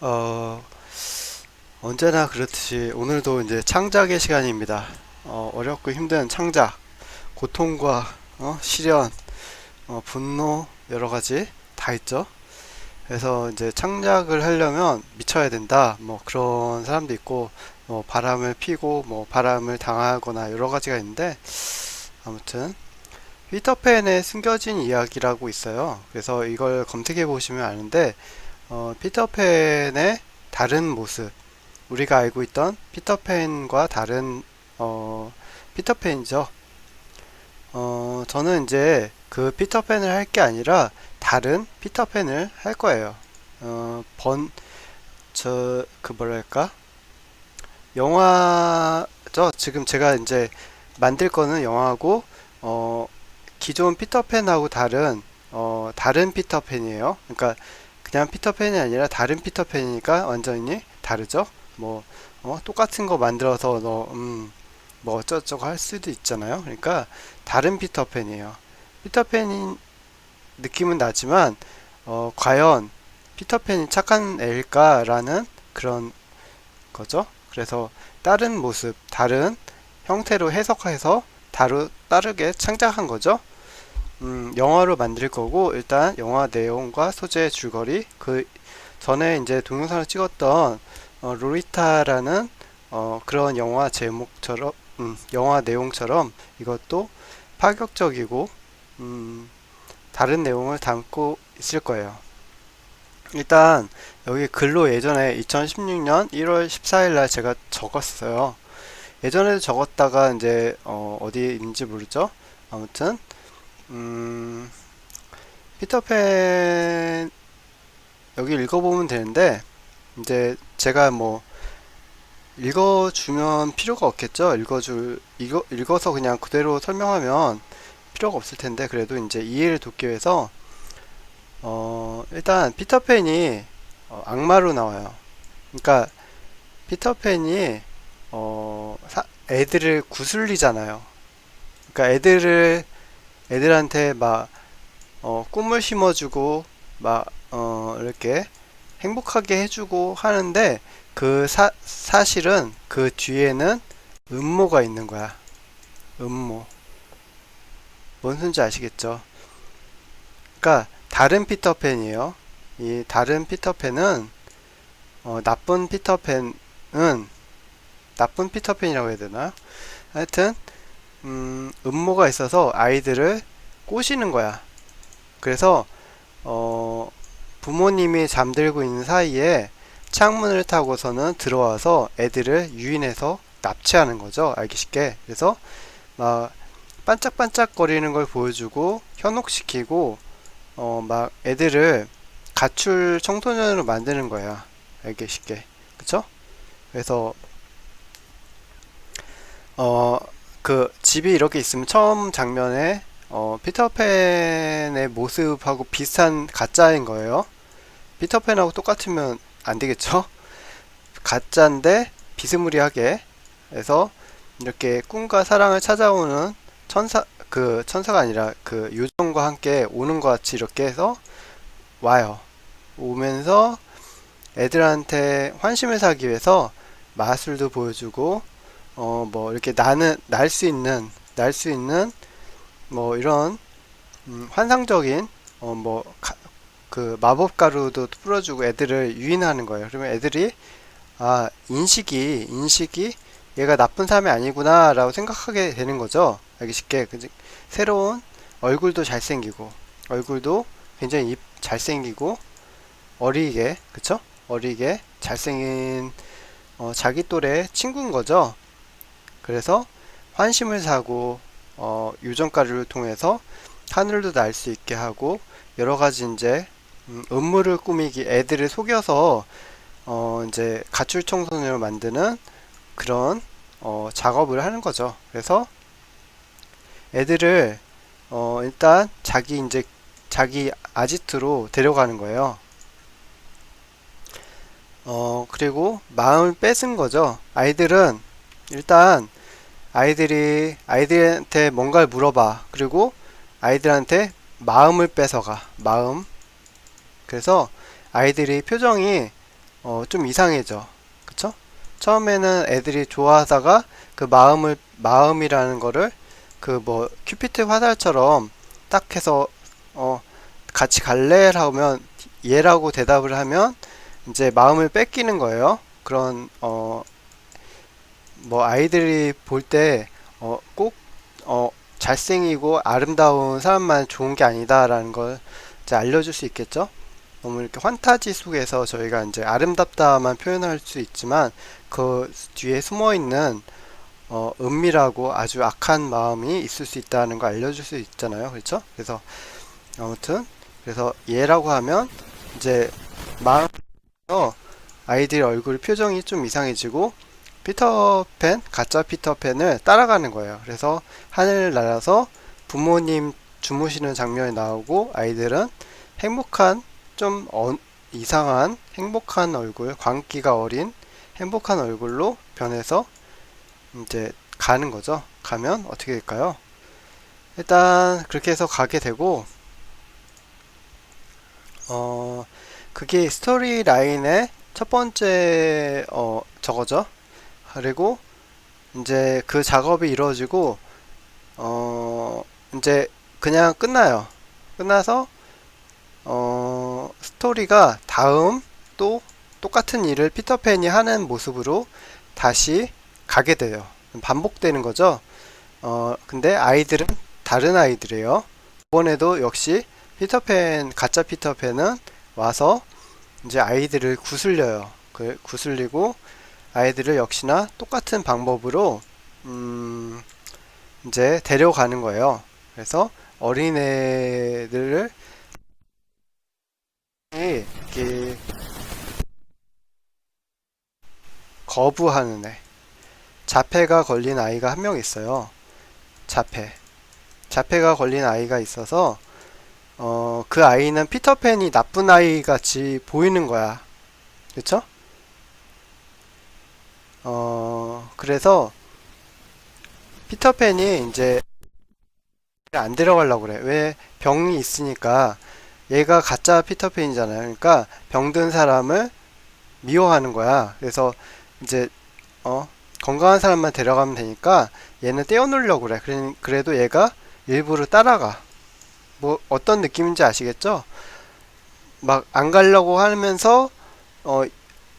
어, 언제나 그렇듯이 오늘도 이제 창작의 시간입니다. 어렵고 힘든 창작, 고통과 시련, 분노 여러 가지 다 있죠. 그래서 이제 창작을 하려면 미쳐야 된다. 뭐 그런 사람도 있고, 바람을 피고 뭐 바람을 당하거나 여러 가지가 있는데 아무튼 피터팬의 숨겨진 이야기라고 있어요. 그래서 이걸 검색해 보시면 아는데 피터팬의 다른 모습 우리가 알고 있던 피터팬과 다른 피터팬이죠. 저는 이제 그 피터팬을 할 게 아니라 다른 피터팬을 할 거예요. 그 뭐랄까? 영화죠. 지금 제가 이제 만들 거는 영화고, 어, 기존 피터팬하고 다른 피터팬이에요. 그러니까 그냥 피터팬이 아니라 다른 피터팬이니까 완전히 다르죠. 뭐, 똑같은 거 만들어서 뭐 어쩌고저쩌고 할 수도 있잖아요. 그러니까 다른 피터팬이에요. 피터팬인 느낌은 나지만, 과연 피터팬이 착한 애일까라는 그런 거죠. 그래서 다른 모습, 다른 형태로 해석해서 다르게 창작한 거죠. 영화로 만들 거고, 일단 영화 내용과 소재, 줄거리, 그 전에 이제 동영상을 찍었던 로리타라는 그런 영화 제목처럼, 영화 내용처럼 이것도 파격적이고 다른 내용을 담고 있을 거예요. 일단 여기 글로 예전에 2016년 1월 14일 날 제가 적었어요. 예전에도 적었다가 이제 어디인지 모르죠. 아무튼 음, 피터팬 여기 읽어보면 되는데 이제 제가 뭐 읽어주면 필요가 없겠죠. 읽어서 그냥 그대로 설명하면 필요가 없을 텐데 그래도 이제 이해를 돕기 위해서 일단 피터팬이 악마로 나와요. 그러니까 피터팬이 애들을 구슬리잖아요. 그러니까 애들한테 막 꿈을 심어주고 막 이렇게 행복하게 해주고 하는데 사실은 그 뒤에는 음모가 있는 거야. 음모. 뭔 소린지 아시겠죠? 그러니까 다른 피터팬이에요. 이 다른 피터팬은 나쁜 피터팬이라고 해야 되나? 하여튼 음모가 있어서 아이들을 꼬시는 거야. 그래서 부모님이 잠들고 있는 사이에 창문을 타고서는 들어와서 애들을 유인해서 납치하는 거죠. 알기 쉽게. 그래서 막 반짝반짝거리는 걸 보여주고 현혹시키고 막 애들을 가출 청소년으로 만드는 거야. 알기 쉽게. 그쵸? 그래서 어, 그 집이 이렇게 있으면 처음 장면에 피터팬의 모습하고 비슷한 가짜인 거예요. 피터팬하고 똑같으면 안 되겠죠? 가짜인데 비스무리하게 해서 이렇게 꿈과 사랑을 찾아오는 천사가 아니라 그 요정과 함께 오는 것 같이 이렇게 해서 와요. 오면서 애들한테 환심을 사기 위해서 마술도 보여주고 뭐 이렇게 날 수 있는 뭐 이런 환상적인 뭐 그 마법 가루도 풀어주고 애들을 유인하는 거예요. 그러면 애들이 인식이 얘가 나쁜 사람이 아니구나라고 생각하게 되는 거죠. 알기 쉽게 새로운 얼굴도 잘생기고 얼굴도 굉장히 잘생기고 어리게 그쵸? 어리게 잘생긴 자기 또래 친구인 거죠. 그래서 환심을 사고 유전가를 통해서 하늘도 날 수 있게 하고 여러 가지 이제 음모를 꾸미기 애들을 속여서 이제 가출 청소년을 만드는 그런 작업을 하는 거죠. 그래서 애들을 일단 자기 아지트로 데려가는 거예요. 그리고 마음을 뺏은 거죠. 아이들은 일단 아이들한테 뭔가를 물어봐. 그리고 아이들한테 마음을 뺏어가. 마음. 그래서 아이들이 표정이 좀 이상해져. 그쵸? 처음에는 애들이 좋아하다가 그 마음이라는 거를 그 뭐 큐피트 화살처럼 딱 해서 어, 같이 갈래라고 하면 얘라고 대답을 하면 이제 마음을 뺏기는 거예요. 그런 뭐 아이들이 볼 때 꼭 잘생기고 아름다운 사람만 좋은 게 아니다라는 걸 이제 알려줄 수 있겠죠. 너무 이렇게 환타지 속에서 저희가 이제 아름답다만 표현할 수 있지만 그 뒤에 숨어 있는 은밀하고 아주 악한 마음이 있을 수 있다는 거 알려줄 수 있잖아요. 그렇죠? 그래서 아무튼 그래서 얘라고 하면 이제 마음에서 아이들의 얼굴 표정이 좀 이상해지고 피터팬, 가짜 피터팬을 따라가는 거예요. 그래서 하늘을 날아서 부모님 주무시는 장면이 나오고 아이들은 행복한 좀 이상한 행복한 얼굴, 광기가 어린 행복한 얼굴로 변해서 이제 가는 거죠. 가면 어떻게 될까요? 일단 그렇게 해서 가게 되고 그게 스토리 라인의 첫 번째 저거죠. 그리고 이제 그 작업이 이루어지고 이제 그냥 끝나요. 끝나서 스토리가 다음 또 똑같은 일을 피터팬이 하는 모습으로 다시 가게 돼요. 반복되는 거죠. 근데 아이들은 다른 아이들이에요. 이번에도 역시 가짜 피터팬은 와서 이제 아이들을 구슬려요. 그 구슬리고 아이들을 역시나 똑같은 방법으로 이제 데려가는 거예요. 그래서 어린애들을 이렇게 거부하는 애, 자폐가 걸린 아이가 한 명 있어요. 자폐가 걸린 아이가 있어서 그 아이는 피터팬이 나쁜 아이 같이 보이는 거야. 그쵸? 그래서 피터팬이 이제 안 데려가려고 그래. 왜? 병이 있으니까. 얘가 가짜 피터팬이잖아요. 그러니까 병든 사람을 미워하는 거야. 그래서 이제 건강한 사람만 데려가면 되니까 얘는 떼어놓으려고 그래. 그래도 얘가 일부러 따라가. 뭐 어떤 느낌인지 아시겠죠? 막 안 가려고 하면서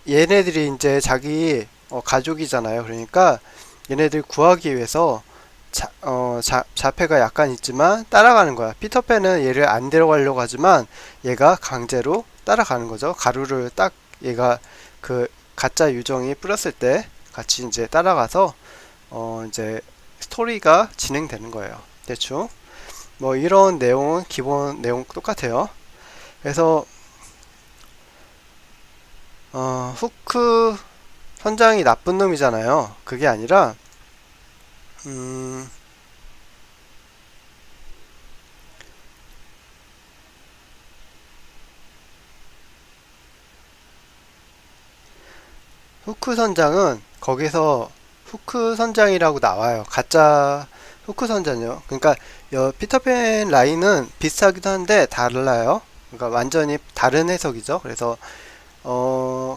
얘네들이 이제 자기 가족이잖아요. 그러니까 얘네들 구하기 위해서 자폐가 약간 있지만 따라가는 거야. 피터팬은 얘를 안 데려가려고 하지만 얘가 강제로 따라가는 거죠. 가루를 딱 얘가 그 가짜 유정이 뿌렸을 때 같이 이제 따라가서 이제 스토리가 진행되는 거예요. 대충 뭐 이런 내용은 기본 내용 똑같아요. 그래서 후크 선장이 나쁜 놈이잖아요. 그게 아니라 음, 후크 선장은 거기서 후크 선장이라고 나와요. 가짜 후크 선장이요. 그러니까 피터팬 라인은 비슷하기도 한데 달라요. 그러니까 완전히 다른 해석이죠. 그래서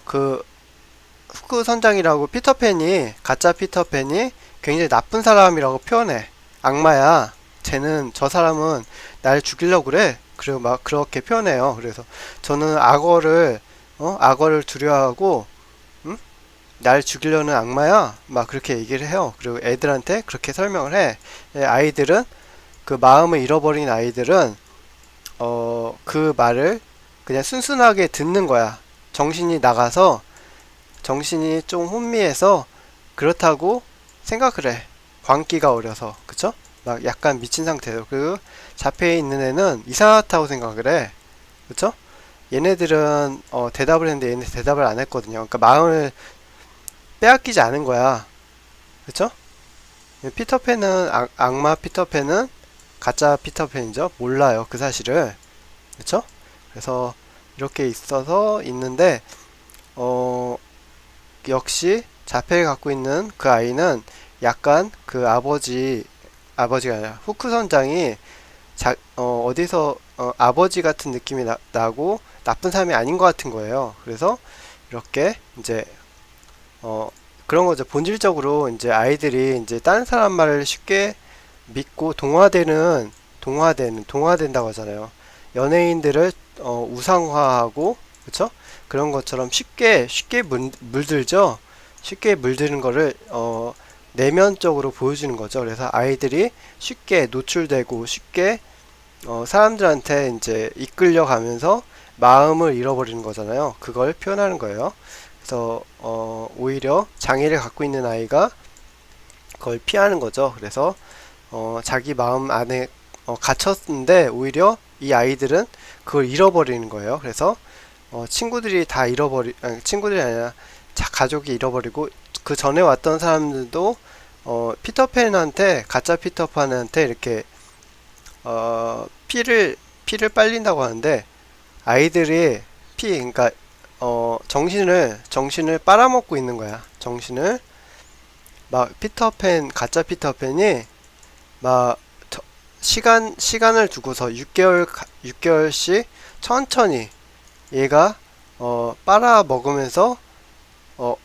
그 후크 선장이라고 가짜 피터팬이 굉장히 나쁜 사람이라고 표현해. 악마야. 저 사람은 날 죽이려고 그래. 그리고 막 그렇게 표현해요. 그래서 저는 악어를 두려워하고, 응? 날 죽이려는 악마야. 막 그렇게 얘기를 해요. 그리고 애들한테 그렇게 설명을 해. 아이들은, 그 마음을 잃어버린 아이들은, 그 말을 그냥 순순하게 듣는 거야. 정신이 좀 혼미해서 그렇다고 생각을 해. 광기가 어려서. 그쵸? 막 약간 미친 상태로. 그 자폐에 있는 애는 이상하다고 생각을 해. 그쵸? 얘네들은 대답을 했는데 얘네 대답을 안 했거든요. 그러니까 마음을 빼앗기지 않은 거야. 그쵸? 악마 피터팬은 가짜 피터팬이죠. 몰라요. 그 사실을. 그쵸? 그래서 이렇게 있는데 역시 자폐를 갖고 있는 그 아이는 약간 그 아버지가 아니라 후크 선장이 어디서 아버지 같은 느낌이 나고 나쁜 사람이 아닌 것 같은 거예요. 그래서 이렇게 이제 그런 거죠. 본질적으로 이제 아이들이 이제 다른 사람 말을 쉽게 믿고 동화된다고 하잖아요. 연예인들을 우상화하고, 그쵸? 그런 것처럼 쉽게 물들죠. 쉽게 물드는 거를 내면적으로 보여주는 거죠. 그래서 아이들이 쉽게 노출되고 쉽게 사람들한테 이제 이끌려가면서 마음을 잃어버리는 거잖아요. 그걸 표현하는 거예요. 그래서 오히려 장애를 갖고 있는 아이가 그걸 피하는 거죠. 그래서 자기 마음 안에 갇혔는데 오히려 이 아이들은 그걸 잃어버리는 거예요. 그래서 친구들이 다 아니, 친구들이 아니라 가족이 잃어버리고 그 전에 왔던 사람들도 피터팬한테 가짜 피터팬한테 이렇게 피를 빨린다고 하는데 아이들이 그러니까 정신을 빨아먹고 있는 거야. 정신을 막 가짜 피터팬이 막 시간을 두고서 6개월씩 천천히 얘가 빨아먹으면서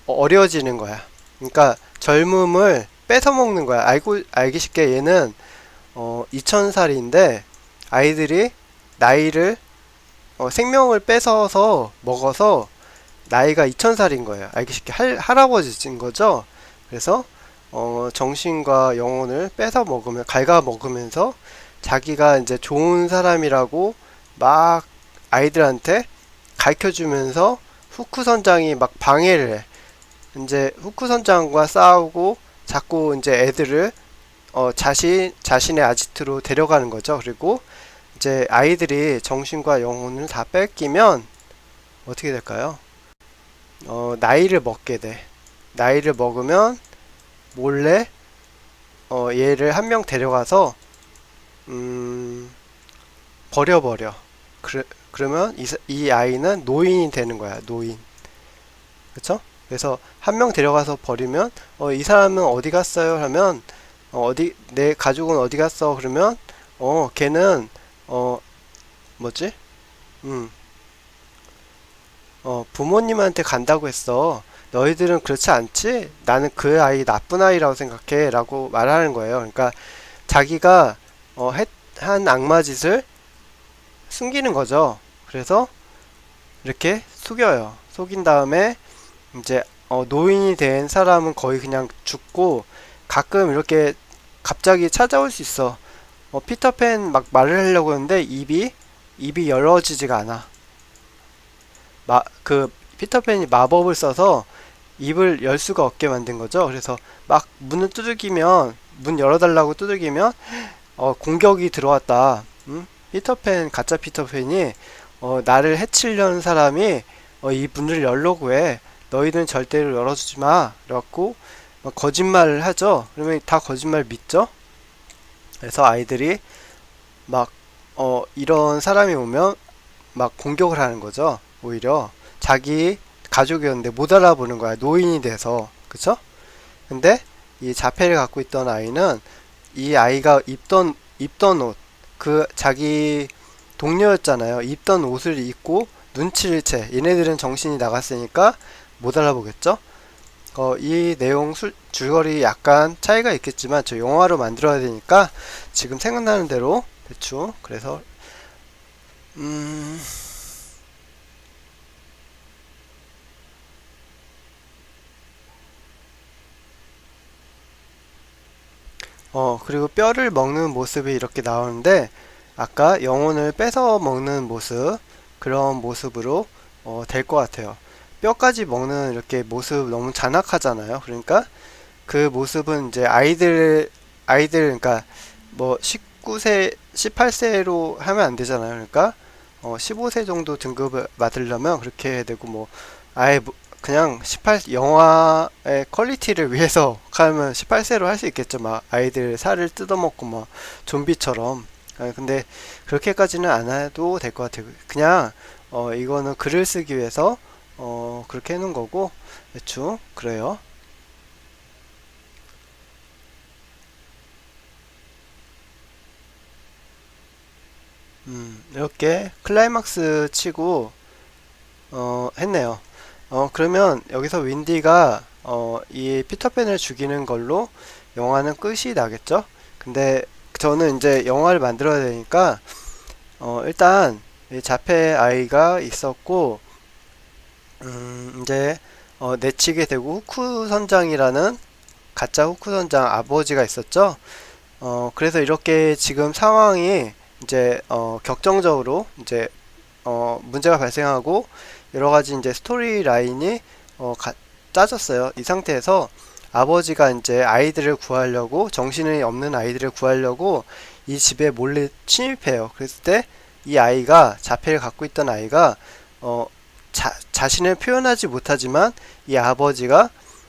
어려지는 거야. 그러니까 젊음을 뺏어 먹는 거야. 알기 쉽게 얘는 2000살인데 아이들이 나이를 생명을 뺏어서 먹어서 나이가 2000살인 거예요. 알기 쉽게 할아버지인 거죠. 그래서 정신과 영혼을 뺏어 먹으면 갉아 먹으면서 자기가 이제 좋은 사람이라고 막 아이들한테 가르쳐 주면서 후크 선장이 막 방해를 해. 이제 후크 선장과 싸우고 자꾸 이제 애들을 자신의 아지트로 데려가는 거죠. 그리고 이제 아이들이 정신과 영혼을 다 뺏기면 어떻게 될까요? 나이를 먹게 돼. 나이를 먹으면 몰래 얘를 한 명 데려가서 버려버려. 그러면 이 아이는 노인이 되는 거야. 노인. 그쵸? 그래서 한 명 데려가서 버리면 이 사람은 어디 갔어요? 하면 내 가족은 어디 갔어? 그러면 걔는 뭐지? 음, 부모님한테 간다고 했어. 너희들은 그렇지 않지? 나는 그 아이 나쁜 아이라고 생각해. 라고 말하는 거예요. 그러니까 자기가 한 악마 짓을 숨기는 거죠. 그래서 이렇게 속여요. 속인 다음에 이제 노인이 된 사람은 거의 그냥 죽고 가끔 이렇게 갑자기 찾아올 수 있어. 피터팬 막 말을 하려고 하는데 입이 열어지지가 않아. 그 피터팬이 마법을 써서 입을 열 수가 없게 만든 거죠. 그래서 막 문 열어달라고 두들기면 공격이 들어왔다. 가짜 피터팬이 나를 해치려는 사람이 이 문을 열려고 해. 너희들은 절대로 열어주지 마. 그래갖고 막 거짓말을 하죠. 그러면 다 거짓말 믿죠. 그래서 아이들이 막 이런 사람이 오면 막 공격을 하는 거죠. 오히려 자기 가족이었는데 못 알아보는 거야. 노인이 돼서. 그쵸? 근데 이 자폐를 갖고 있던 아이는 이 아이가 입던 옷, 그 자기 동료였잖아요. 입던 옷을 입고 눈치를 채. 얘네들은 정신이 나갔으니까 못 알아보겠죠? 이 내용 줄거리 약간 차이가 있겠지만 저 영화로 만들어야 되니까 지금 생각나는 대로 대충 그래서 음, 그리고 뼈를 먹는 모습이 이렇게 나오는데 아까 영혼을 뺏어 먹는 모습 그런 모습으로 될 것 같아요. 뼈까지 먹는 이렇게 모습 너무 잔악하잖아요. 그러니까 그 모습은 이제 아이들 그러니까 뭐 19세 18세로 하면 안 되잖아요. 그러니까 15세 정도 등급을 받으려면 그렇게 해야 되고 뭐 아예 그냥 영화의 퀄리티를 위해서 하면 18세로 할 수 있겠죠. 막 아이들 살을 뜯어먹고 막 좀비처럼. 근데 그렇게까지는 안 해도 될 것 같아요. 그냥 이거는 글을 쓰기 위해서 그렇게 해놓은 거고 대충 그래요. 이렇게 클라이막스 치고 했네요. 그러면 여기서 윈디가 이 피터팬을 죽이는 걸로 영화는 끝이 나겠죠? 근데 저는 이제 영화를 만들어야 되니까 일단 이 자폐 아이가 있었고 이제 내치게 되고 후쿠 선장이라는 가짜 후쿠 선장 아버지가 있었죠. 그래서 이렇게 지금 상황이 이제 격정적으로 이제 문제가 발생하고 여러 가지 이제 스토리 라인이 짜졌어요. 이 상태에서 아버지가 이제 아이들을 구하려고 정신이 없는 아이들을 구하려고 이 집에 몰래 침입해요. 그랬을 때 이 아이가 자폐를 갖고 있던 아이가 자신을 표현하지 못하지만 이 아버지가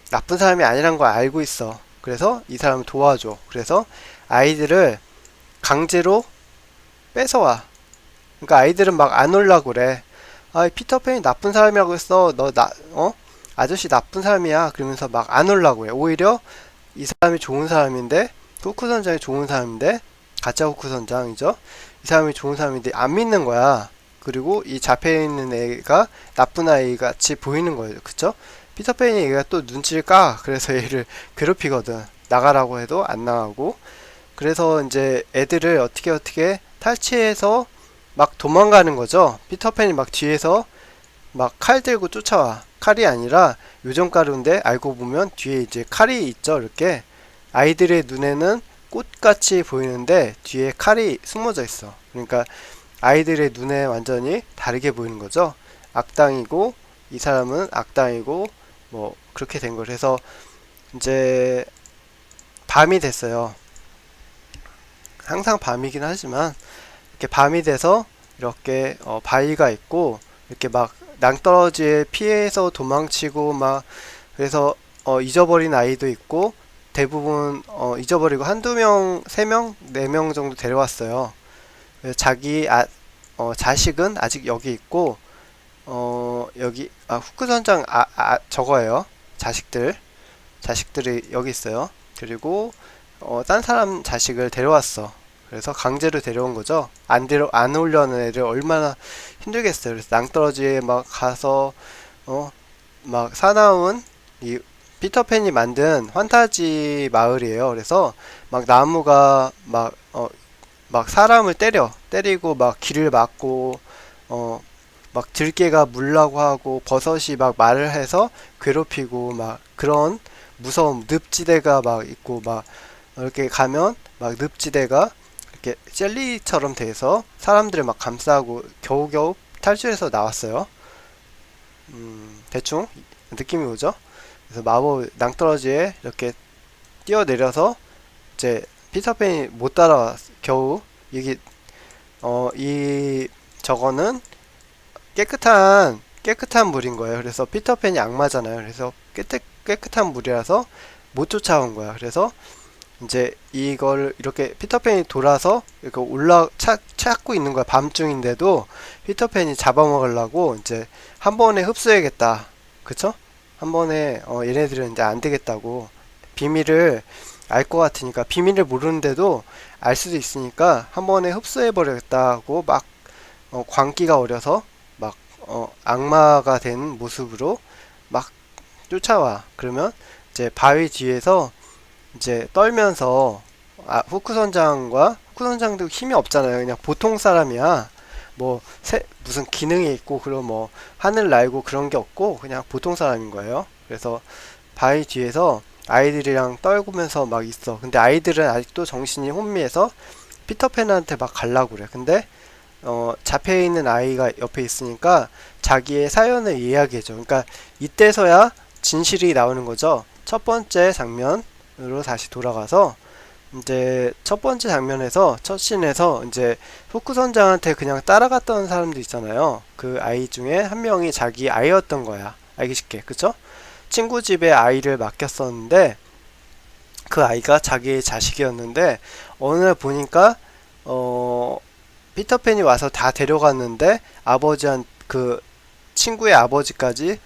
나쁜 사람이 아니란 걸 알고 있어. 그래서 이 사람을 도와줘. 그래서 아이들을 강제로 뺏어와. 그러니까 아이들은 막 안 올라고 그래. 아, 피터팬이 나쁜 사람이라고 했어. 아저씨 나쁜 사람이야. 그러면서 막 안 올라고 해. 오히려 이 사람이 좋은 사람인데, 후쿠 선장이 좋은 사람인데, 가짜 후쿠 선장이죠. 이 사람이 좋은 사람인데 안 믿는 거야. 그리고 이 잡혀 있는 애가 나쁜 아이 같이 보이는 거예요. 그쵸? 피터팬이 얘가 또 눈치를 까. 그래서 얘를 괴롭히거든. 나가라고 해도 안 나가고. 그래서 이제 애들을 어떻게 탈취해서 막 도망가는 거죠. 피터팬이 막 뒤에서 막 칼 들고 쫓아와. 칼이 아니라 요정가루인데 알고 보면 뒤에 이제 칼이 있죠. 이렇게 아이들의 눈에는 꽃같이 보이는데 뒤에 칼이 숨어져 있어. 그러니까 아이들의 눈에 완전히 다르게 보이는 거죠. 악당이고 이 사람은 악당이고 뭐 그렇게 된 거예요. 그래서 이제 밤이 됐어요. 항상 밤이긴 하지만 이렇게 밤이 돼서 이렇게 바위가 있고 이렇게 막 낭떠러지에 피해서 도망치고 막 그래서 잊어버린 아이도 있고 대부분 잊어버리고 한두 명, 세 명, 네 명 정도 데려왔어요. 그래서 자기 자식은 아직 여기 있고 여기 후크 선장 저거예요. 자식들이 여기 있어요. 그리고 딴 사람 자식을 데려왔어. 그래서 강제로 데려온 거죠. 안 오려는 애를 얼마나 힘들겠어요. 그래서 낭떠러지에 막 가서 막 사나운 이 피터팬이 만든 환타지 마을이에요. 그래서 막 나무가 막 사람을 때리고 막 길을 막고 막 들개가 물라고 하고 버섯이 막 말을 해서 괴롭히고 막 그런 무서운 늪지대가 막 있고 막 이렇게 가면 막 늪지대가 이렇게 젤리처럼 돼서 사람들을 막 감싸고 겨우겨우 탈출해서 나왔어요. 대충 느낌이 오죠? 그래서 마법 낭떠러지에 이렇게 뛰어내려서 이제 피터팬이 못 따라와 겨우 이게 이 저거는 깨끗한 물인 거예요. 그래서 피터팬이 악마잖아요. 그래서 깨끗한 물이라서 못 쫓아온 거야. 그래서 이제 이걸 이렇게 피터팬이 돌아서 이거 찾고 있는 거야. 밤중인데도 피터팬이 잡아먹으려고 이제 한 번에 흡수해야겠다. 그쵸? 한 번에 얘네들은 이제 안 되겠다고 비밀을 알 것 같으니까 비밀을 모르는데도 알 수도 있으니까 한 번에 흡수해 버리겠다고 막 광기가 어려서 막 악마가 된 모습으로 막 쫓아와. 그러면 이제 바위 뒤에서 이제 떨면서 후크 선장도 힘이 없잖아요. 그냥 보통 사람이야. 뭐 무슨 기능이 있고 그런 뭐 하늘 날고 그런 게 없고 그냥 보통 사람인 거예요. 그래서 바위 뒤에서 아이들이랑 떨구면서 막 있어. 근데 아이들은 아직도 정신이 혼미해서 피터팬한테 막 갈라고 그래. 근데 잡혀있는 아이가 옆에 있으니까 자기의 사연을 이야기해줘. 그러니까 이때서야 진실이 나오는 거죠. 첫 번째 장면으로 다시 돌아가서 이제 첫 번째 장면에서 첫 씬에서 이제 후크 선장한테 그냥 따라갔던 사람들 있잖아요. 그 아이 중에 한 명이 자기 아이였던 거야. 알기 쉽게. 그쵸? 친구 집에 아이를 맡겼었는데 그 아이가 자기의 자식이었는데 어느 날 보니까 피터팬이 와서 다 데려갔는데 그 친구의 아버지까지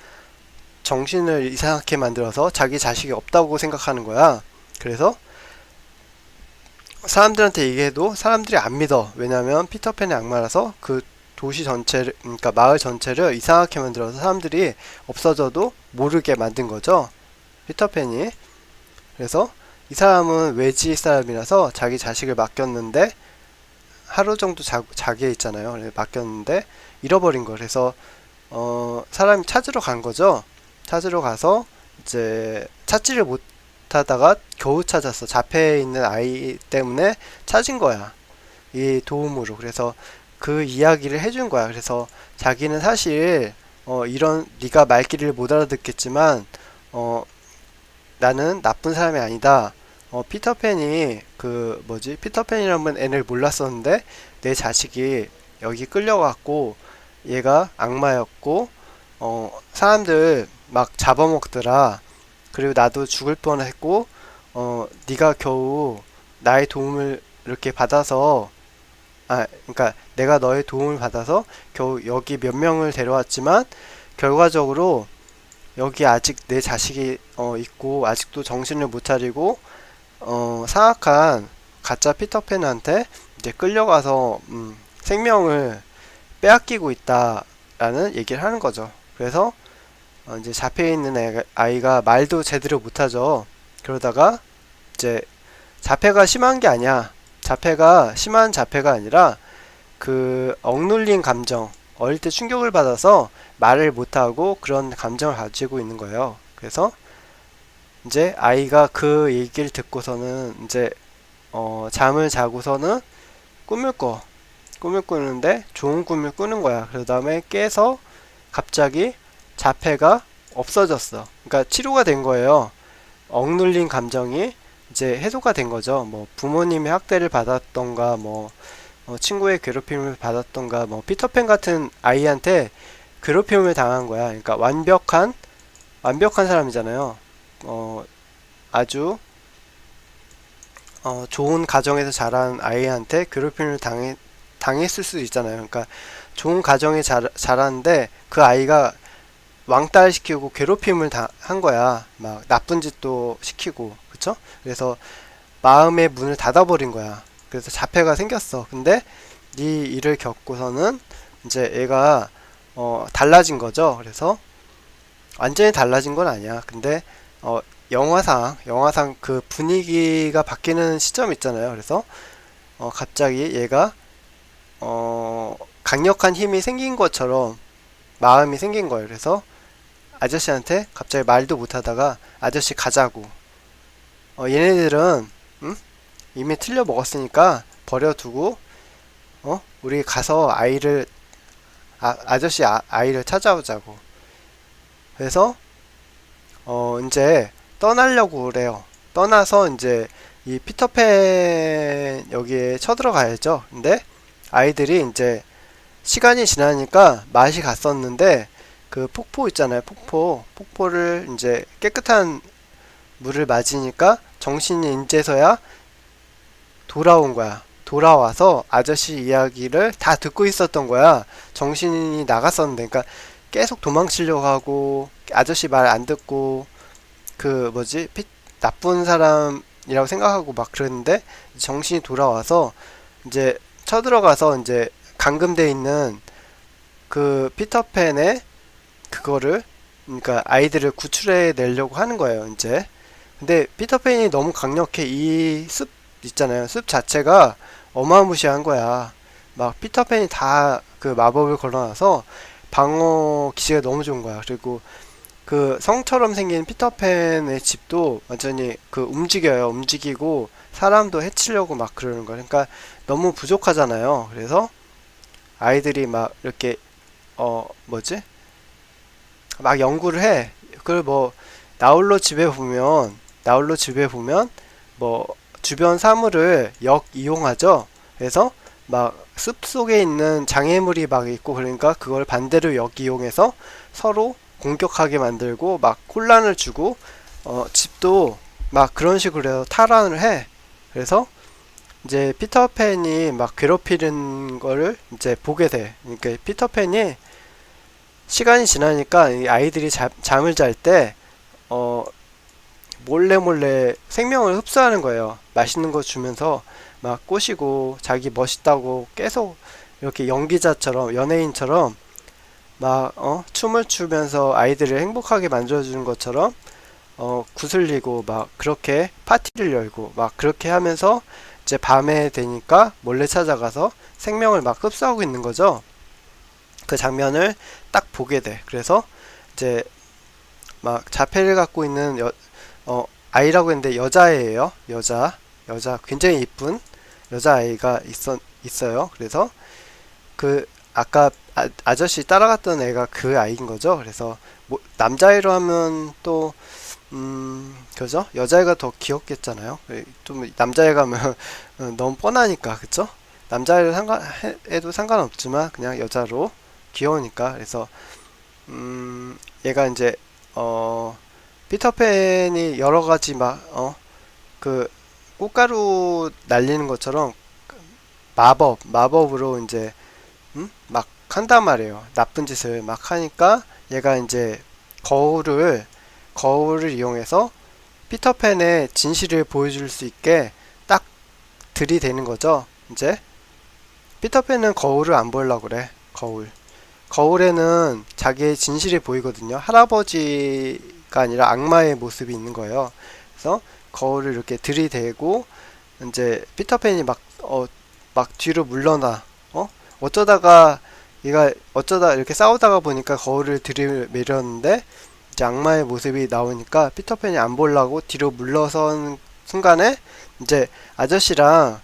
정신을 이상하게 만들어서 자기 자식이 없다고 생각하는 거야. 그래서 사람들한테 얘기해도 사람들이 안 믿어. 왜냐면 피터팬의 악마라서 그 도시 전체를, 그러니까 마을 전체를 이상하게 만들어서 사람들이 없어져도 모르게 만든 거죠. 피터팬이. 그래서 이 사람은 외지 사람이라서 자기 자식을 맡겼는데 하루 정도 자게 있잖아요. 맡겼는데 잃어버린 거. 그래서 사람이 찾으러 간 거죠. 찾으러 가서 이제 찾지를 못하다가 겨우 찾았어. 잡혀에 있는 아이 때문에 찾은 거야. 이 도움으로. 그래서 그 이야기를 해준 거야. 그래서 자기는 사실 이런 네가 말귀를 못 알아듣겠지만 나는 나쁜 사람이 아니다. 피터팬이 그 뭐지? 피터팬이라는 애를 몰랐었는데 내 자식이 여기 끌려갔고 얘가 악마였고 사람들 막 잡아먹더라. 그리고 나도 죽을 뻔했고 네가 겨우 나의 도움을 이렇게 받아서 그러니까 내가 너의 도움을 받아서 겨우 여기 몇 명을 데려왔지만 결과적으로 여기 아직 내 자식이 있고 아직도 정신을 못 차리고 사악한 가짜 피터팬한테 이제 끌려가서 생명을 빼앗기고 있다라는 얘기를 하는 거죠. 그래서 이제 잡혀있는 아이가 말도 제대로 못하죠. 그러다가 이제 자폐가 심한 게 아니야. 자폐가 심한 자폐가 아니라 그 억눌린 감정, 어릴 때 충격을 받아서 말을 못하고 그런 감정을 가지고 있는 거예요. 그래서 이제 아이가 그 얘기를 듣고서는 이제 잠을 자고서는 꿈을 꾸는데 좋은 꿈을 꾸는 거야. 그 다음에 깨서 갑자기 자폐가 없어졌어. 그러니까 치료가 된 거예요. 억눌린 감정이 이제 해소가 된 거죠. 뭐 부모님의 학대를 받았던가 뭐 친구의 괴롭힘을 받았던가 뭐 피터팬 같은 아이한테 괴롭힘을 당한 거야. 그러니까 완벽한 사람이잖아요. 아주 좋은 가정에서 자란 아이한테 괴롭힘을 당했을 수도 있잖아요. 그러니까 좋은 가정에 자랐는데 그 아이가 왕따시키고 괴롭힘을 한 거야. 막 나쁜 짓도 시키고, 그쵸? 그래서 마음의 문을 닫아버린 거야. 그래서 자폐가 생겼어. 근데 이 일을 겪고서는 이제 얘가 달라진 거죠. 그래서 완전히 달라진 건 아니야. 근데 영화상 그 분위기가 바뀌는 시점 있잖아요. 그래서 갑자기 얘가 강력한 힘이 생긴 것처럼 마음이 생긴 거예요. 그래서 아저씨한테 갑자기 말도 못하다가 아저씨 가자고. 얘네들은 이미 틀려 먹었으니까 버려두고 우리 가서 아저씨 아이를 찾아오자고. 그래서 이제 떠나려고 그래요. 떠나서 이제 이 피터팬 여기에 쳐들어가야죠. 근데 아이들이 이제 시간이 지나니까 맛이 갔었는데 그 폭포 있잖아요. 폭포를 이제 깨끗한 물을 맞으니까 정신이 이제서야 돌아온 거야. 돌아와서 아저씨 이야기를 다 듣고 있었던 거야. 정신이 나갔었는데, 그러니까 계속 도망치려고 하고 아저씨 말 안 듣고 그 뭐지 나쁜 사람이라고 생각하고 막 그랬는데 정신이 돌아와서 이제 쳐들어가서 이제 감금돼 있는 그 피터팬의 그거를 그러니까 아이들을 구출해 내려고 하는 거예요. 이제 근데 피터팬이 너무 강력해. 이 숲 있잖아요. 숲 자체가 어마무시한 거야. 막 피터팬이 다 그 마법을 걸어놔서 방어 기제가 너무 좋은 거야. 그리고 그 성처럼 생긴 피터팬의 집도 완전히 그 움직이고 사람도 해치려고 막 그러는 거야. 그러니까 너무 부족하잖아요. 그래서 아이들이 막 이렇게 뭐지? 막 연구를 해. 그걸 뭐 나홀로 집에 보면 뭐 주변 사물을 역이용하죠. 그래서 막 숲속에 있는 장애물이 막 있고 그러니까 그걸 반대로 역이용해서 서로 공격하게 만들고 막 혼란을 주고 집도 막 그런 식으로 해서 탈환을 해. 그래서 이제 피터팬이 막 괴롭히는 거를 이제 보게 돼. 그러니까 피터팬이 시간이 지나니까 이 아이들이 잠을 잘 때 몰래 생명을 흡수하는 거예요. 맛있는 거 주면서 막 꼬시고 자기 멋있다고 계속 이렇게 연기자처럼 연예인처럼 막 춤을 추면서 아이들을 행복하게 만들어주는 것처럼 구슬리고 막 그렇게 파티를 열고 막 그렇게 하면서 이제 밤에 되니까 몰래 찾아가서 생명을 막 흡수하고 있는 거죠. 그 장면을 딱 보게 돼. 그래서 이제 막 자폐를 갖고 있는 아이라고 했는데 여자애예요. 여자 굉장히 이쁜 여자아이가 있어요. 그래서 그 아까 아저씨 따라갔던 애가 그 아이인 거죠. 그래서 뭐 남자애로 하면 또 그죠? 여자애가 더 귀엽겠잖아요. 좀 남자애 가면 너무 뻔하니까, 그쵸? 남자애를 해도 상관없지만 그냥 여자로 귀여우니까. 그래서 얘가 이제 피터팬이 여러 가지 그 꽃가루 날리는 것처럼 마법으로 이제 막 한단 말이에요. 나쁜 짓을 막 하니까 얘가 이제 거울을 이용해서 피터팬의 진실을 보여줄 수 있게 딱 들이대는 거죠. 이제 피터팬은 거울을 안 보려고 그래. 거울에는 자기의 진실이 보이거든요. 할아버지가 아니라 악마의 모습이 있는 거예요. 그래서 거울을 이렇게 들이대고 이제 피터팬이 막 뒤로 물러나. 어쩌다 이렇게 싸우다가 보니까 거울을 들이밀었는데 이제 악마의 모습이 나오니까 피터팬이 안 보려고 뒤로 물러선 순간에 이제 아저씨랑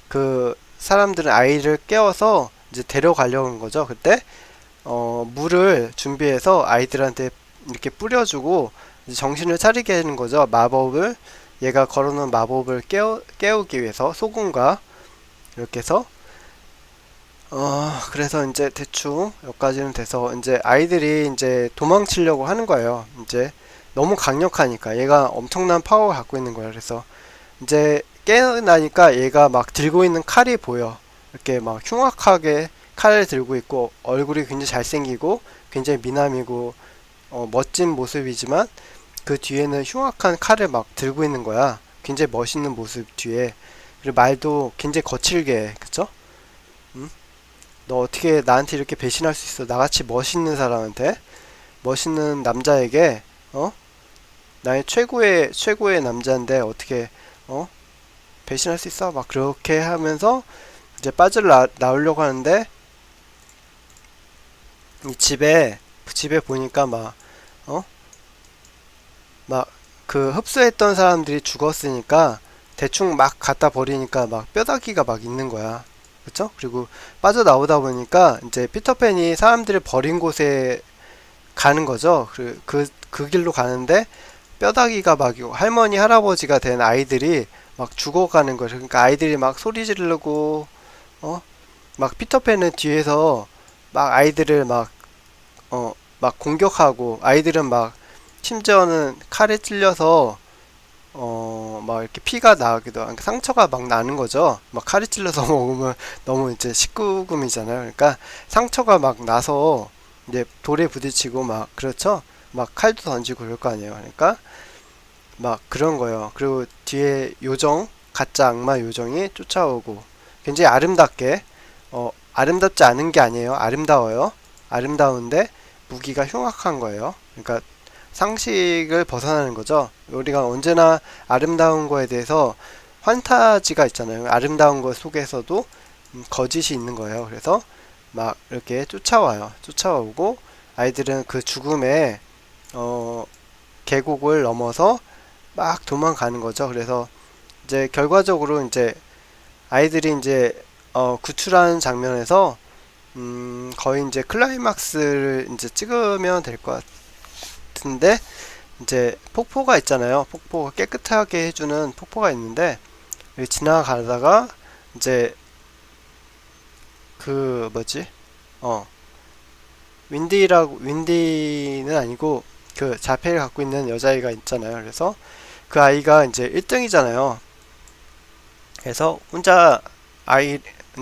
그 사람들은 아이를 깨워서 이제 데려가려고 하는 거죠. 그때 물을 준비해서 아이들한테 이렇게 뿌려주고 이제 정신을 차리게 하는 거죠. 얘가 걸어놓은 마법을 깨우기 위해서 소금과 이렇게 해서 그래서 이제 대충 여기까지는 돼서 이제 아이들이 이제 도망치려고 하는 거예요. 이제 너무 강력하니까 얘가 엄청난 파워를 갖고 있는 거예요. 그래서 이제 깨어나니까 얘가 막 들고 있는 칼이 보여. 이렇게 막 흉악하게 칼을 들고 있고 얼굴이 굉장히 잘생기고 굉장히 미남이고 멋진 모습이지만 그 뒤에는 흉악한 칼을 막 들고 있는 거야. 굉장히 멋있는 모습 뒤에. 그리고 말도 굉장히 거칠게 해. 그쵸? 응? 너 어떻게 나한테 이렇게 배신할 수 있어? 나같이 멋있는 사람한테? 멋있는 남자에게 나의 최고의 남자인데 어떻게 배신할 수 있어? 막 그렇게 하면서 이제 나오려고 하는데 이 집에 보니까 막 그 흡수했던 사람들이 죽었으니까 대충 막 갖다 버리니까 막 뼈다귀가 막 있는 거야. 그쵸? 그리고 빠져나오다 보니까 이제 피터팬이 사람들을 버린 곳에 가는 거죠. 그 길로 가는데 뼈다귀가 막 할머니, 할아버지가 된 아이들이 막 죽어가는 거죠. 그러니까 아이들이 막 소리 지르고, 막 피터팬은 뒤에서 막 아이들을 막 공격하고, 아이들은 막 심지어는 칼에 찔려서 막 이렇게 피가 나기도 하고 상처가 막 나는 거죠. 막 칼이 찔러서 먹으면 너무 이제 19금이잖아요. 그러니까 상처가 막 나서 이제 돌에 부딪히고 막 그렇죠. 막 칼도 던지고 그럴 거 아니에요. 그러니까 막 그런 거예요. 그리고 뒤에 가짜 악마 요정이 쫓아오고 굉장히 아름답게 아름답지 않은 게 아니에요. 아름다워요. 아름다운데 무기가 흉악한 거예요. 그러니까 상식을 벗어나는 거죠. 우리가 언제나 아름다운 거에 대해서 환타지가 있잖아요. 아름다운 것 속에서도 거짓이 있는 거예요. 그래서 막 이렇게 쫓아오고 아이들은 그 죽음의 계곡을 넘어서 막 도망가는 거죠. 그래서 이제 결과적으로 이제 아이들이 이제 구출하는 장면에서 거의 이제 클라이막스를 이제 찍으면 될 것 같은데 이제 폭포가 있잖아요. 폭포가 깨끗하게 해주는 폭포가 있는데 여기 지나가다가 이제 그 뭐지? 윈디는 아니고 그 자폐를 갖고 있는 여자아이가 있잖아요. 그래서 그 아이가 이제 1등이잖아요. 그래서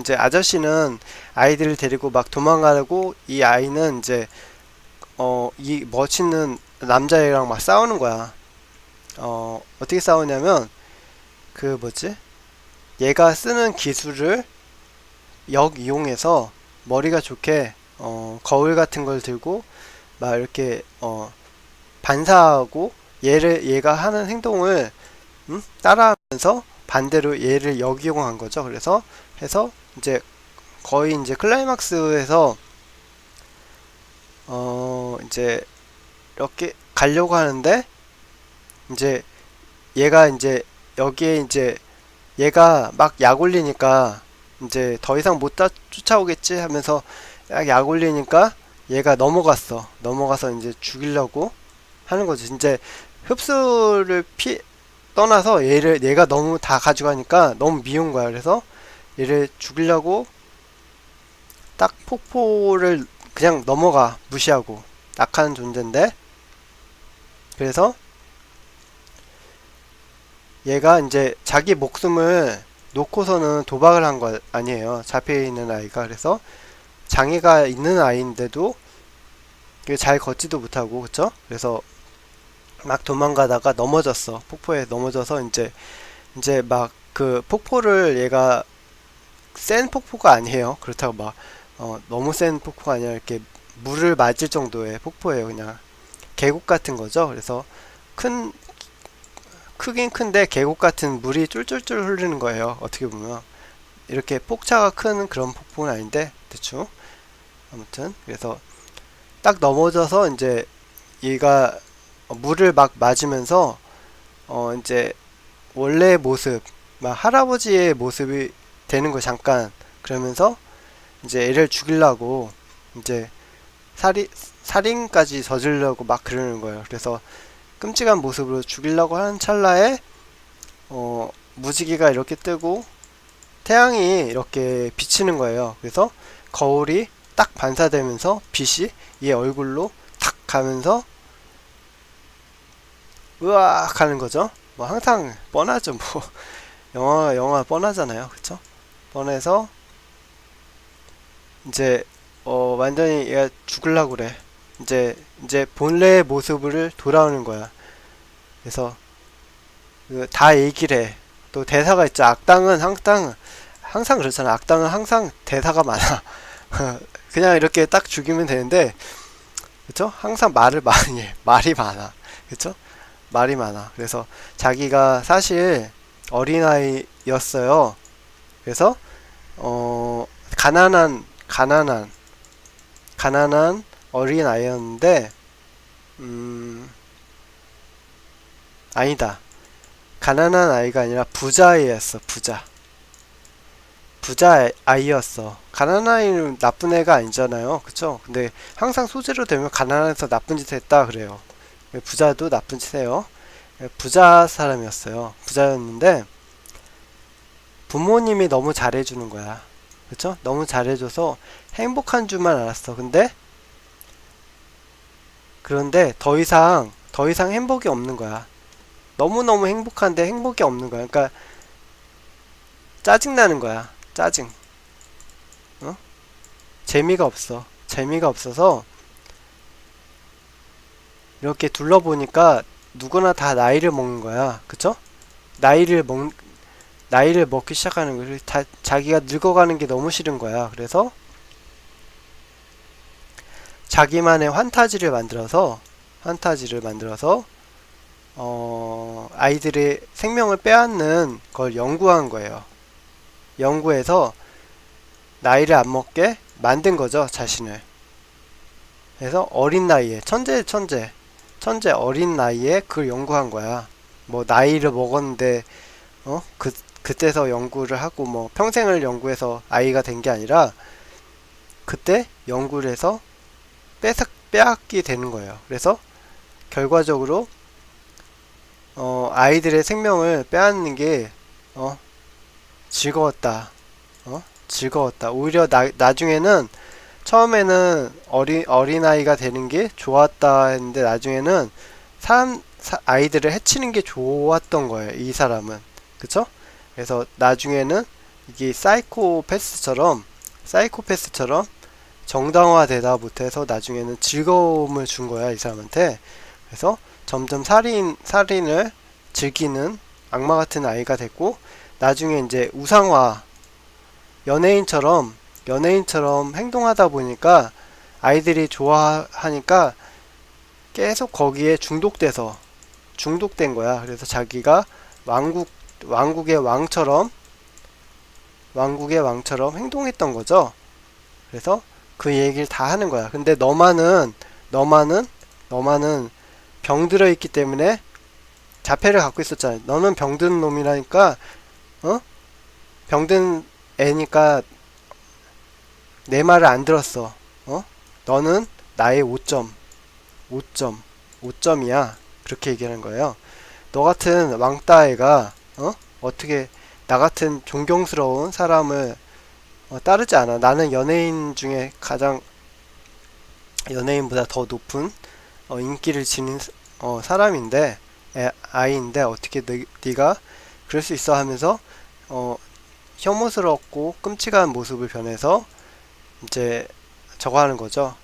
이제 아저씨는 아이들을 데리고 막 도망가고 이 아이는 이제 이 멋있는 남자애랑 막 싸우는 거야. 어떻게 싸우냐면 그 뭐지? 얘가 쓰는 기술을 역이용해서 머리가 좋게 거울 같은 걸 들고 막 이렇게 반사하고 얘가 하는 행동을 따라하면서 반대로 얘를 역이용한 거죠. 그래서 해서 이제 거의 이제 클라이막스에서 이제 이렇게 가려고 하는데 이제 얘가 이제 여기에 이제 얘가 막 약 올리니까 이제 더 이상 못 쫓아오겠지 하면서 약 올리니까 얘가 넘어가서 이제 죽이려고 하는 거죠. 이제 흡수를 떠나서 얘가 너무 다 가져가니까 너무 미운 거야. 그래서 얘를 죽이려고 딱 폭포를 그냥 넘어가, 무시하고. 악한 존재인데, 그래서 얘가 이제 자기 목숨을 놓고서는 도박을 한 거 아니에요. 잡혀있는 아이가. 그래서 장애가 있는 아이인데도 잘 걷지도 못하고, 그쵸? 그래서 막 도망가다가 넘어졌어. 폭포에 넘어져서 이제 막 그 폭포를 얘가 센 폭포가 아니에요. 그렇다고 막 너무 센 폭포가 아니라 이렇게 물을 맞을 정도의 폭포예요. 그냥 계곡 같은 거죠. 그래서 크긴 큰데 계곡 같은 물이 쫄쫄쫄 흐르는 거예요. 어떻게 보면 이렇게 폭차가 큰 그런 폭포는 아닌데 대충 아무튼 그래서 딱 넘어져서 이제 얘가 물을 막 맞으면서 이제 원래의 모습 막 할아버지의 모습이 되는 거 잠깐. 그러면서 이제 애를 죽이려고 이제 살인까지 저지르려고 막 그러는 거예요. 그래서 끔찍한 모습으로 죽이려고 하는 찰나에 무지개가 이렇게 뜨고 태양이 이렇게 비치는 거예요. 그래서 거울이 딱 반사되면서 빛이 얘 얼굴로 탁 가면서 으악 하는 거죠. 뭐 항상 뻔하죠. 뭐 영화 뻔하잖아요. 그쵸? 뻔해서 이제 완전히 얘가 죽으려고 그래. 이제 본래의 모습을 돌아오는 거야. 그래서 다 얘기를 해. 또 대사가 있죠. 악당은 항상 그렇잖아. 악당은 항상 대사가 많아. 그냥 이렇게 딱 죽이면 되는데, 그쵸? 항상 말을 많이 해. 말이 많아. 그쵸? 말이 많아. 그래서 자기가 사실 어린아이였어요. 그래서 가난한 어린아이였는데 아니다. 가난한 아이가 아니라 부자아이였어. 부자 아이였어. 가난한 아이는 나쁜 애가 아니잖아요. 그쵸? 근데 항상 소재로 되면 가난해서 나쁜 짓 했다 그래요. 부자도 나쁜 짓 해요. 부자 사람이었어요. 부자였는데 부모님이 너무 잘해주는 거야. 그쵸? 너무 잘해줘서 행복한 줄만 알았어. 그런데 더 이상 행복이 없는 거야. 너무너무 행복한데 행복이 없는 거야. 그러니까 짜증나는 거야. 짜증. 재미가 없어. 재미가 없어서 이렇게 둘러보니까 누구나 다 나이를 먹는 거야. 그쵸? 나이를 먹기 시작하는 거야. 자기가 늙어가는 게 너무 싫은 거야. 그래서 자기만의 환타지를 만들어서 아이들의 생명을 빼앗는 걸 연구한 거예요. 연구해서 나이를 안 먹게 만든 거죠, 자신을. 그래서 어린 나이에 천재 어린 나이에 그걸 연구한 거야. 뭐 나이를 먹었는데 그때서 연구를 하고 뭐 평생을 연구해서 아이가 된 게 아니라 그때 연구를 해서 빼앗게 되는 거예요. 그래서 결과적으로 아이들의 생명을 빼앗는 게 즐거웠다. 즐거웠다. 오히려 나중에는 처음에는 어린아이가 되는 게 좋았다 했는데 나중에는 아이들을 해치는 게 좋았던 거예요. 이 사람은. 그쵸? 그래서 나중에는 이게 사이코패스처럼 정당화되다 못해서 나중에는 즐거움을 준 거야, 이 사람한테. 그래서 점점 살인을 즐기는 악마 같은 아이가 됐고, 나중에 이제 우상화, 연예인처럼 연예인처럼 행동하다 보니까 아이들이 좋아하니까 계속 거기에 중독된 거야. 그래서 자기가 왕국, 왕국의 왕처럼, 왕국의 왕처럼 행동했던 거죠. 그래서 그 얘기를 다 하는 거야. 근데 너만은, 너만은 병들어 있기 때문에 자폐를 갖고 있었잖아. 너는 병든 놈이라니까, 어? 병든 애니까 내 말을 안 들었어. 어? 너는 나의 5점, 5점이야. 그렇게 얘기하는 거예요. 너 같은 왕따 애가, 어떻게, 나 같은 존경스러운 사람을 따르지 않아. 나는 연예인 중에 가장 연예인보다 더 높은 인기를 지닌 사람인데 아이인데 어떻게 네가 그럴 수 있어 하면서 어, 혐오스럽고 끔찍한 모습을 변해서 이제 저거 하는 거죠.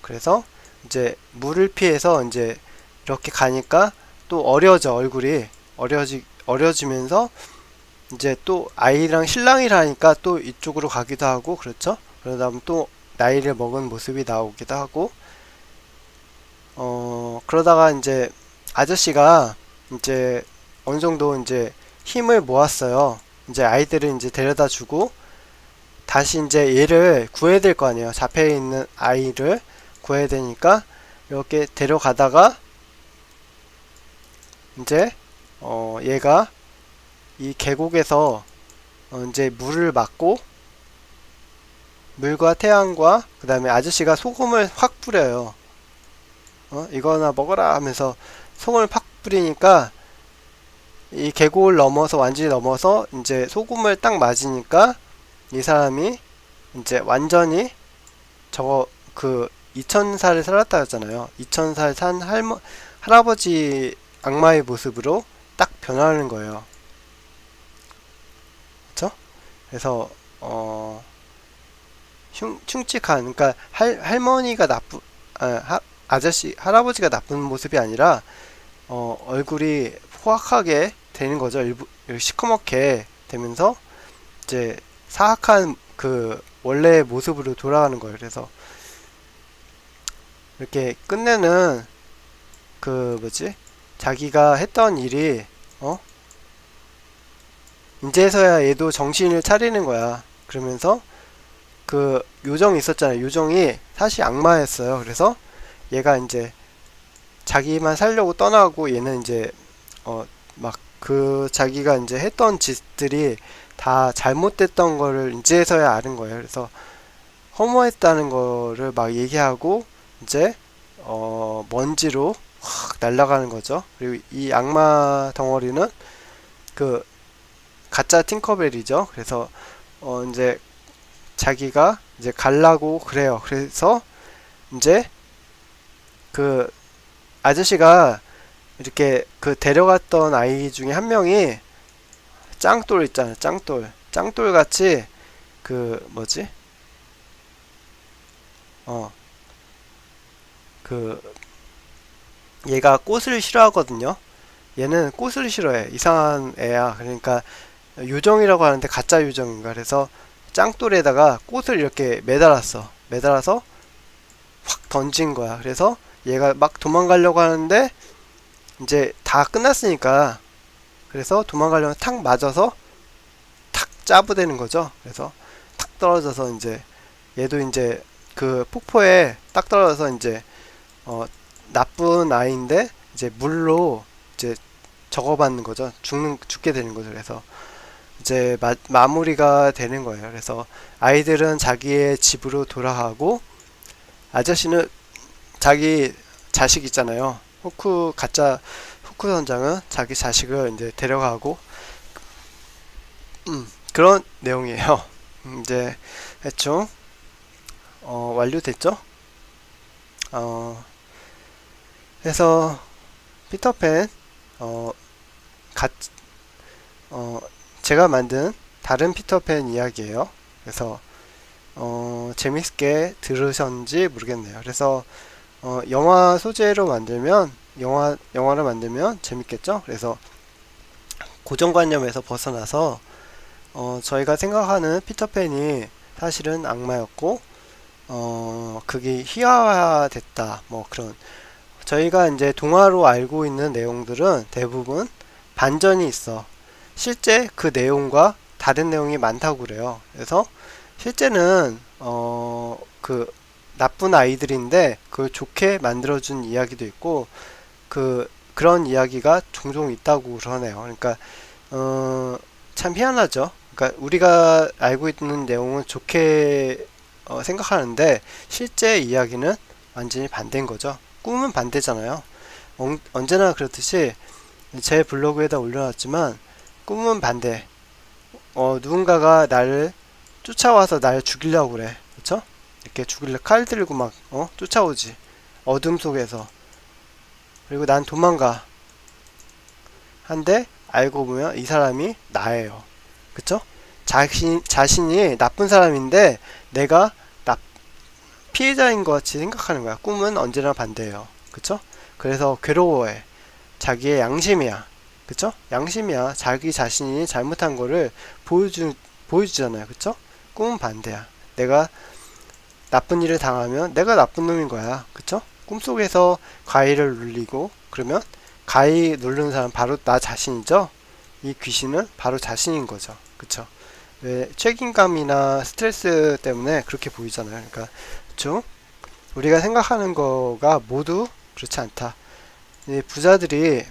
그래서 이제 물을 피해서 이제 이렇게 가니까 또 얼굴이 어려지면서 이제 또 아이랑 신랑이라니까 또 이쪽으로 가기도 하고 그렇죠. 그러다 보면 또 나이를 먹은 모습이 나오기도 하고 그러다가 이제 아저씨가 이제 어느 정도 이제 힘을 모았어요. 이제 아이들을 이제 데려다 주고 다시 이제 얘를 구해야 될 거 아니에요. 잡혀 있는 아이를 구해야 되니까 이렇게 데려가다가 이제 얘가 이 계곡에서 이제 물을 맞고 물과 태양과 그 다음에 아저씨가 소금을 확 뿌려요. 이거나 먹어라 하면서 소금을 팍 뿌리니까 이 계곡을 넘어서 완전히 넘어서 이제 소금을 딱 맞으니까 이 사람이 이제 완전히 저거 그 2000살을 살았다 했잖아요. 2000살 산 할아버지 악마의 모습으로 딱 변하는 거예요. 그쵸? 그래서 흉측한 그러니까 할머니가 할아버지가 나쁜 모습이 아니라 얼굴이 포악하게 되는 거죠. 시커멓게 되면서 이제 사악한 그 원래의 모습으로 돌아가는 거예요. 그래서 이렇게 끝내는 그 뭐지? 자기가 했던 일이 이제서야 얘도 정신을 차리는 거야. 그러면서 그 요정이 있었잖아요. 요정이 사실 악마였어요. 그래서 얘가 이제 자기만 살려고 떠나고 얘는 이제 막 그 자기가 이제 했던 짓들이 다 잘못됐던 거를 이제서야 아는 거예요. 그래서 허무했다는 거를 막 얘기하고 이제 먼지로 확 날아가는 거죠. 그리고 이 악마 덩어리는 그 가짜 팅커벨이죠. 그래서 이제 자기가 이제 갈라고 그래요. 그래서 이제 그 아저씨가 이렇게 그 데려갔던 아이 중에 한 명이 짱돌 있잖아요. 짱돌 같이 그 뭐지? 그 얘가 꽃을 싫어하거든요. 얘는 꽃을 싫어해. 이상한 애야. 그러니까 요정이라고 하는데 가짜 요정인가. 그래서 짱돌에다가 꽃을 이렇게 매달아서 확 던진 거야. 그래서 얘가 막 도망가려고 하는데 이제 다 끝났으니까 그래서 도망가려면 탁 맞아서 탁 짜부되는 거죠. 그래서 탁 떨어져서 이제 얘도 이제 그 폭포에 딱 떨어져서 이제 나쁜 아이인데 이제 물로 이제 적어받는 거죠. 죽게 되는 거죠. 그래서 이제 마무리가 되는 거예요. 그래서 아이들은 자기의 집으로 돌아가고 아저씨는 자기 자식 있잖아요. 가짜 후쿠 선장은 자기 자식을 이제 데려가고 그런 내용이에요. 이제 대충 완료됐죠? 그래서 피터팬 갓 제가 만든 다른 피터팬 이야기예요. 그래서 재밌게 들으셨는지 모르겠네요. 그래서 영화 소재로 만들면 영화를 만들면 재밌겠죠? 그래서 고정관념에서 벗어나서 저희가 생각하는 피터팬이 사실은 악마였고 그게 희화화됐다. 뭐 그런 저희가 이제 동화로 알고 있는 내용들은 대부분 반전이 있어. 실제 그 내용과 다른 내용이 많다고 그래요. 그래서 실제는 그 나쁜 아이들인데 그걸 좋게 만들어준 이야기도 있고 그런 이야기가 종종 있다고 그러네요. 그러니까 참 희한하죠. 그러니까 우리가 알고 있는 내용은 좋게 생각하는데 실제 이야기는 완전히 반대인 거죠. 꿈은 반대잖아요. 언제나 그렇듯이 제 블로그에다 올려놨지만 꿈은 반대. 누군가가 나를 쫓아와서 날 죽이려고 그래. 그쵸? 이렇게 죽일래 칼 들고 막 쫓아오지. 어둠 속에서. 그리고 난 도망가. 한데 알고 보면 이 사람이 나예요. 그쵸? 자신이 나쁜 사람인데 내가 피해자인 것 같이 생각하는 거야. 꿈은 언제나 반대예요. 그쵸? 그래서 괴로워해. 자기의 양심이야. 그쵸? 양심이야. 자기 자신이 잘못한 거를 보여주잖아요. 그쵸? 꿈은 반대야. 내가 나쁜 일을 당하면 내가 나쁜 놈인 거야. 그쵸? 꿈속에서 가위를 눌리고 그러면 가위 누르는 사람 바로 나 자신이죠? 이 귀신은 바로 자신인 거죠. 그쵸? 왜 책임감이나 스트레스 때문에 그렇게 보이잖아요. 그러니까 그쵸? 우리가 생각하는 거가 모두 그렇지 않다. 이 부자들이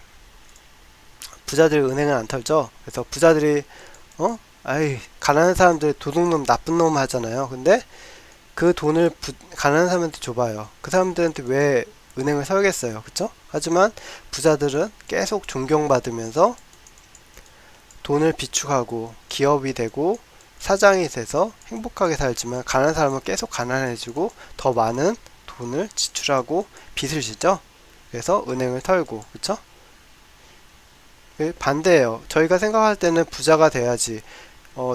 은행을 안 털죠. 그래서 부자들이 아이 가난한 사람들 도둑놈 나쁜 놈 하잖아요. 근데 그 돈을 가난한 사람한테 줘봐요. 그 사람들한테 왜 은행을 털겠어요. 그쵸? 하지만 부자들은 계속 존경받으면서 돈을 비축하고 기업이 되고 사장이 돼서 행복하게 살지만 가난한 사람은 계속 가난해지고 더 많은 돈을 지출하고 빚을 지죠. 그래서 은행을 털고 그쵸? 반대예요. 저희가 생각할 때는 부자가 돼야지.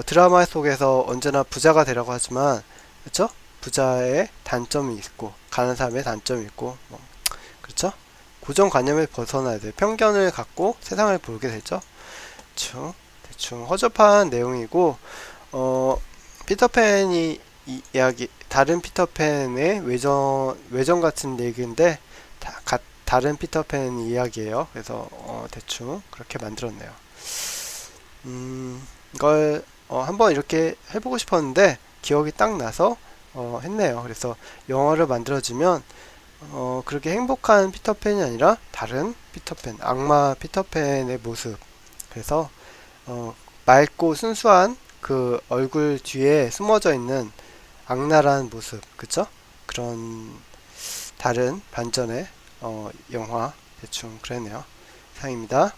드라마 속에서 언제나 부자가 되라고 하지만 그쵸? 부자의 단점이 있고 가난한 사람의 단점이 있고 그렇죠? 고정관념을 벗어나야 돼요. 편견을 갖고 세상을 보게 되죠. 대충 허접한 내용이고 피터팬이 이야기 다른 피터팬의 외전 같은 얘기인데 다른 피터팬 이야기예요. 그래서 대충 그렇게 만들었네요. 이걸 한번 이렇게 해보고 싶었는데 기억이 딱 나서 했네요. 그래서 영화를 만들어지면 그렇게 행복한 피터팬이 아니라 다른 피터팬, 악마 피터팬의 모습. 그래서 맑고 순수한 그 얼굴 뒤에 숨어져 있는 악랄한 모습, 그쵸? 그런 다른 반전의 영화 대충 그랬네요. 상입니다.